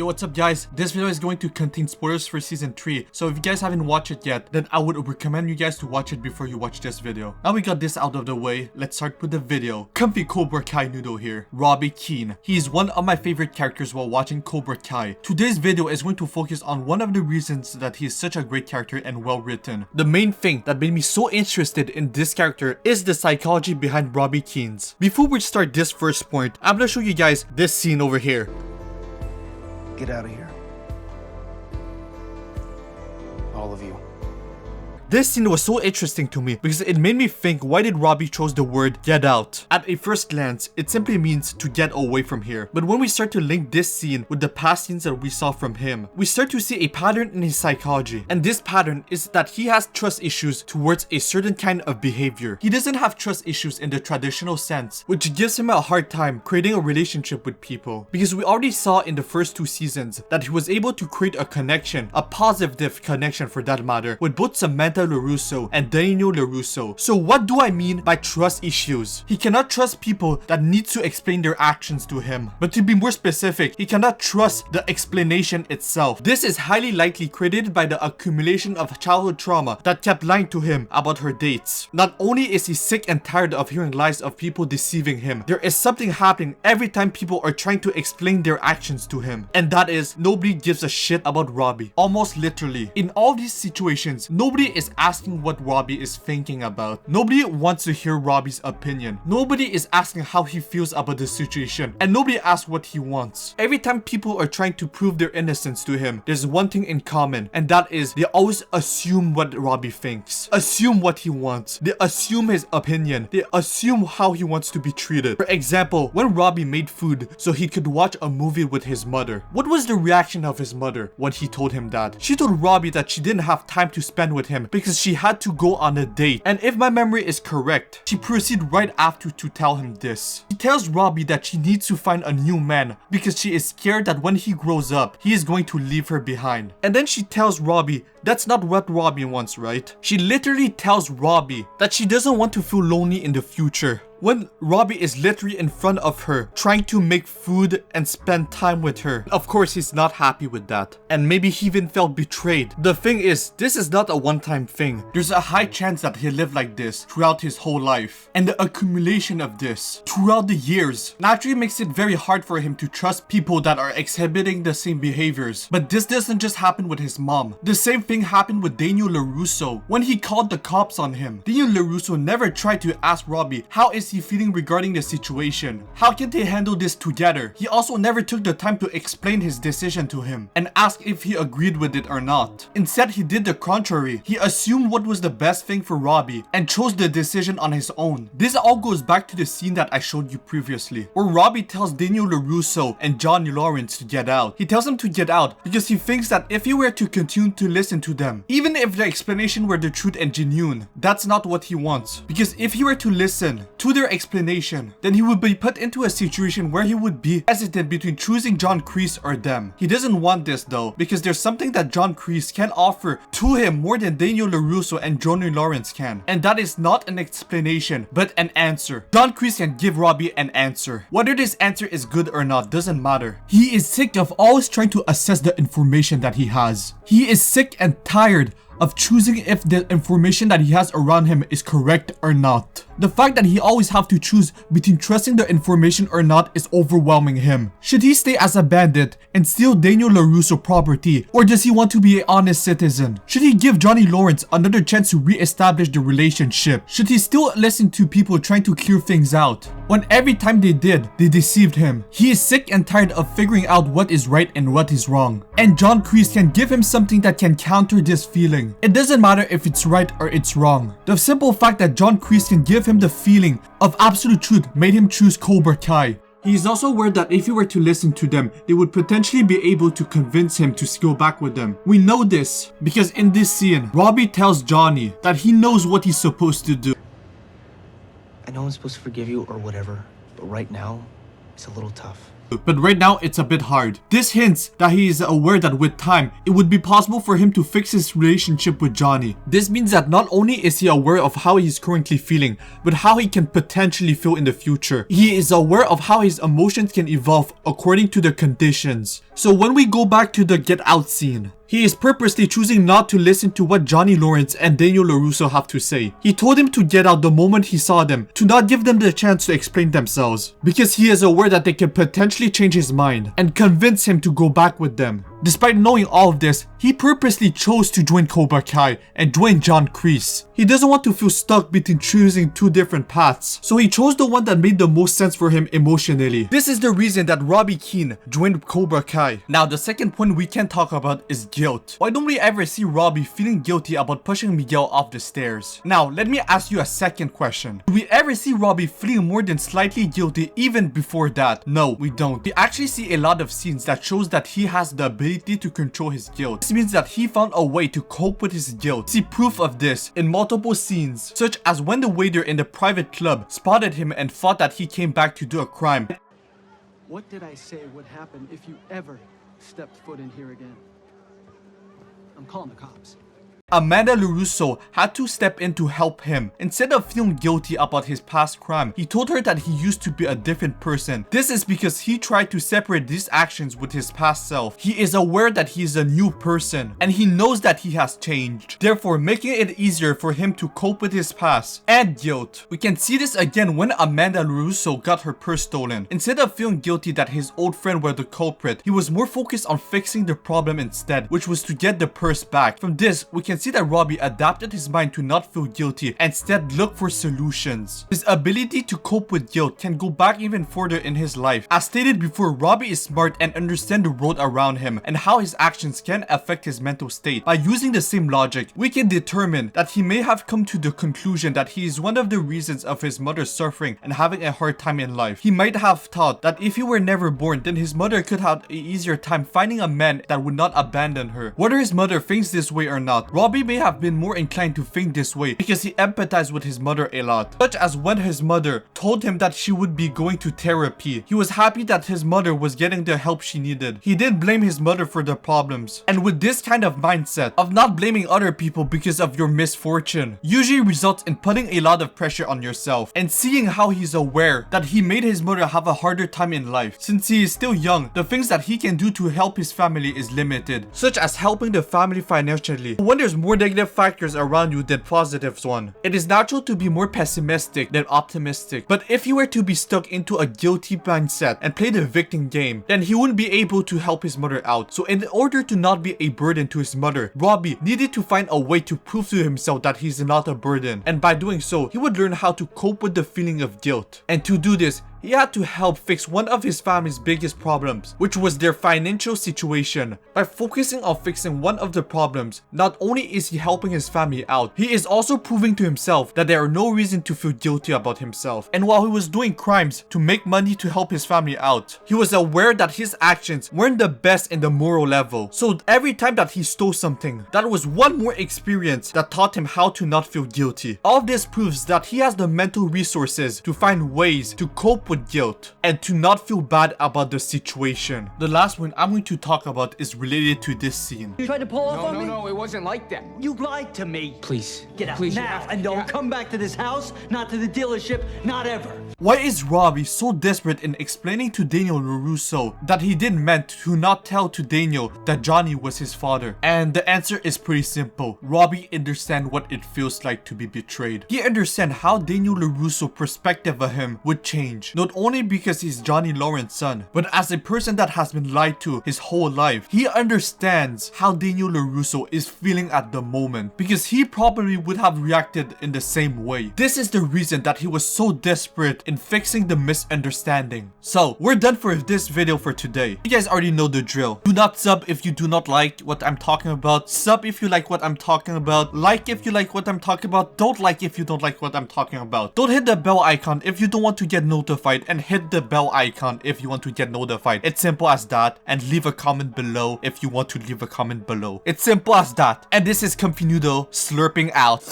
Yo, what's up guys? This video is going to contain spoilers for season 3, so if you guys haven't watched it yet, then I would recommend you guys to watch it before you watch this video. Now we got this out of the way, let's start with the video. Comfy Cobra Kai noodle here, Robby Keene. He is one of my favorite characters while watching Cobra Kai. Today's video is going to focus on one of the reasons that he is such a great character and well written. The main thing that made me so interested in this character is the psychology behind Robby Keene's. Before we start this first point, I'm gonna show you guys this scene over here. Get out of here. All of you. This scene was so interesting to me because it made me think, why did Robby chose the word get out? At a first glance, it simply means to get away from here. But when we start to link this scene with the past scenes that we saw from him, we start to see a pattern in his psychology. And this pattern is that he has trust issues towards a certain kind of behavior. He doesn't have trust issues in the traditional sense, which gives him a hard time creating a relationship with people. Because we already saw in the first 2 seasons that he was able to create a connection, a positive connection for that matter, with both Samantha LaRusso and Daniel LaRusso. So what do I mean by trust issues? He cannot trust people that need to explain their actions to him. But to be more specific, he cannot trust the explanation itself. This is highly likely created by the accumulation of childhood trauma that kept lying to him about her dates. Not only is he sick and tired of hearing lies of people deceiving him, there is something happening every time people are trying to explain their actions to him. And that is, nobody gives a shit about Robby. Almost literally. In all these situations, nobody is asking what Robby is thinking about. Nobody wants to hear Robby's opinion. Nobody is asking how he feels about the situation. And nobody asks what he wants. Every time people are trying to prove their innocence to him, there's one thing in common. And that is, they always assume what Robby thinks. Assume what he wants. They assume his opinion. They assume how he wants to be treated. For example, when Robby made food so he could watch a movie with his mother, what was the reaction of his mother when he told him that? She told Robby that she didn't have time to spend with him because she had to go on a date. And if my memory is correct, she proceeded right after to tell him this. She tells Robby that she needs to find a new man because she is scared that when he grows up, he is going to leave her behind. And then she tells Robby that's not what Robby wants, right? She literally tells Robby that she doesn't want to feel lonely in the future. When Robby is literally in front of her, trying to make food and spend time with her. Of course, he's not happy with that. And maybe he even felt betrayed. The thing is, this is not a one-time thing. There's a high chance that he'll live like this throughout his whole life. And the accumulation of this throughout the years naturally makes it very hard for him to trust people that are exhibiting the same behaviors. But this doesn't just happen with his mom. The same thing happened with Daniel LaRusso. When he called the cops on him, Daniel LaRusso never tried to ask Robby how is he feeling regarding the situation. How can they handle this together? He also never took the time to explain his decision to him and ask if he agreed with it or not. Instead, he did the contrary. He assumed what was the best thing for Robby and chose the decision on his own. This all goes back to the scene that I showed you previously, where Robby tells Daniel LaRusso and Johnny Lawrence to get out. He tells them to get out because he thinks that if he were to continue to listen to them, even if the explanation were the truth and genuine, that's not what he wants. Because if he were to listen to their explanation, then he would be put into a situation where he would be hesitant between choosing John Kreese or them. He doesn't want this though, because there's something that John Kreese can offer to him more than Daniel LaRusso and Johnny Lawrence can. And that is not an explanation, but an answer. John Kreese can give Robby an answer. Whether this answer is good or not doesn't matter. He is sick of always trying to assess the information that he has. He is sick and tired of choosing if the information that he has around him is correct or not. The fact that he always have to choose between trusting the information or not is overwhelming him. Should he stay as a bandit and steal Daniel LaRusso property, or does he want to be an honest citizen? Should he give Johnny Lawrence another chance to re-establish the relationship? Should he still listen to people trying to clear things out, when every time they did, they deceived him? He is sick and tired of figuring out what is right and what is wrong. And John Kreese can give him something that can counter this feeling. It doesn't matter if it's right or it's wrong. The simple fact that John Kreese can give him the feeling of absolute truth made him choose Cobra Kai. He is also aware that if he were to listen to them, they would potentially be able to convince him to go back with them. We know this because in this scene, Robby tells Johnny that he knows what he's supposed to do. I know I'm supposed to forgive you or whatever, but right now, it's a little tough. But right now, it's a bit hard. This hints that he is aware that with time, it would be possible for him to fix his relationship with Johnny. This means that not only is he aware of how he's currently feeling, but how he can potentially feel in the future. He is aware of how his emotions can evolve according to the conditions. So when we go back to the Get Out scene, he is purposely choosing not to listen to what Johnny Lawrence and Daniel LaRusso have to say. He told him to get out the moment he saw them, to not give them the chance to explain themselves, because he is aware that they can potentially change his mind and convince him to go back with them. Despite knowing all of this, he purposely chose to join Cobra Kai and join John Kreese. He doesn't want to feel stuck between choosing two different paths, so he chose the one that made the most sense for him emotionally. This is the reason that Robby Keene joined Cobra Kai. Now, the second point we can talk about is guilt. Why don't we ever see Robby feeling guilty about pushing Miguel off the stairs? Now, let me ask you a second question. Do we ever see Robby feeling more than slightly guilty even before that? No, we don't. We actually see a lot of scenes that shows that he has the ability to control his guilt. This means that he found a way to cope with his guilt. See proof of this in multiple scenes, such as when the waiter in the private club spotted him and thought that he came back to do a crime. What did I say would happen if you ever stepped foot in here again? I'm calling the cops. Amanda LaRusso had to step in to help him. Instead of feeling guilty about his past crime, he told her that he used to be a different person. This is because he tried to separate these actions with his past self. He is aware that he is a new person, and he knows that he has changed, therefore making it easier for him to cope with his past and guilt. We can see this again when Amanda LaRusso got her purse stolen. Instead of feeling guilty that his old friend were the culprit, he was more focused on fixing the problem instead, which was to get the purse back. From this, we can see that Robby adapted his mind to not feel guilty and instead look for solutions. His ability to cope with guilt can go back even further in his life. As stated before, Robby is smart and understands the world around him and how his actions can affect his mental state. By using the same logic, we can determine that he may have come to the conclusion that he is one of the reasons of his mother's suffering and having a hard time in life. He might have thought that if he were never born, then his mother could have an easier time finding a man that would not abandon her. Whether his mother thinks this way or not, Robby may have been more inclined to think this way because he empathized with his mother a lot. Such as when his mother told him that she would be going to therapy. He was happy that his mother was getting the help she needed. He didn't blame his mother for the problems. And with this kind of mindset of not blaming other people because of your misfortune, usually results in putting a lot of pressure on yourself and seeing how he's aware that he made his mother have a harder time in life. Since he is still young, the things that he can do to help his family is limited, such as helping the family financially. When there's more negative factors around you than positives one, it is natural to be more pessimistic than optimistic. But if he were to be stuck into a guilty mindset and play the victim game, then he wouldn't be able to help his mother out. So in order to not be a burden to his mother, Robby needed to find a way to prove to himself that he's not a burden. And by doing so, he would learn how to cope with the feeling of guilt. And to do this, he had to help fix one of his family's biggest problems, which was their financial situation. By focusing on fixing one of the problems, not only is he helping his family out, he is also proving to himself that there are no reason to feel guilty about himself. And while he was doing crimes to make money to help his family out, he was aware that his actions weren't the best in the moral level. So every time that he stole something, that was one more experience that taught him how to not feel guilty. All this proves that he has the mental resources to find ways to cope with guilt and to not feel bad about the situation. The last one I'm going to talk about is related to this scene. You tried to pull off on me? No, it wasn't like that. You lied to me. Please. Get out Please, now and don't come back to this house, not to the dealership, not ever. Why is Robby so desperate in explaining to Daniel LaRusso that he didn't meant to not tell to Daniel that Johnny was his father? And the answer is pretty simple. Robby understands what it feels like to be betrayed. He understands how Daniel LaRusso's perspective of him would change. Not only because he's Johnny Lawrence's son, but as a person that has been lied to his whole life. He understands how Daniel LaRusso is feeling at the moment because he probably would have reacted in the same way. This is the reason that he was so desperate in fixing the misunderstanding. So, we're done for this video for today. You guys already know the drill. Do not sub if you do not like what I'm talking about. Sub if you like what I'm talking about. Like if you like what I'm talking about. Don't like if you don't like what I'm talking about. Don't hit the bell icon if you don't want to get notified, and hit the bell icon if you want to get notified. It's simple as that. And leave a comment below if you want to leave a comment below. It's simple as that. And this is Comfy Noodle slurping out.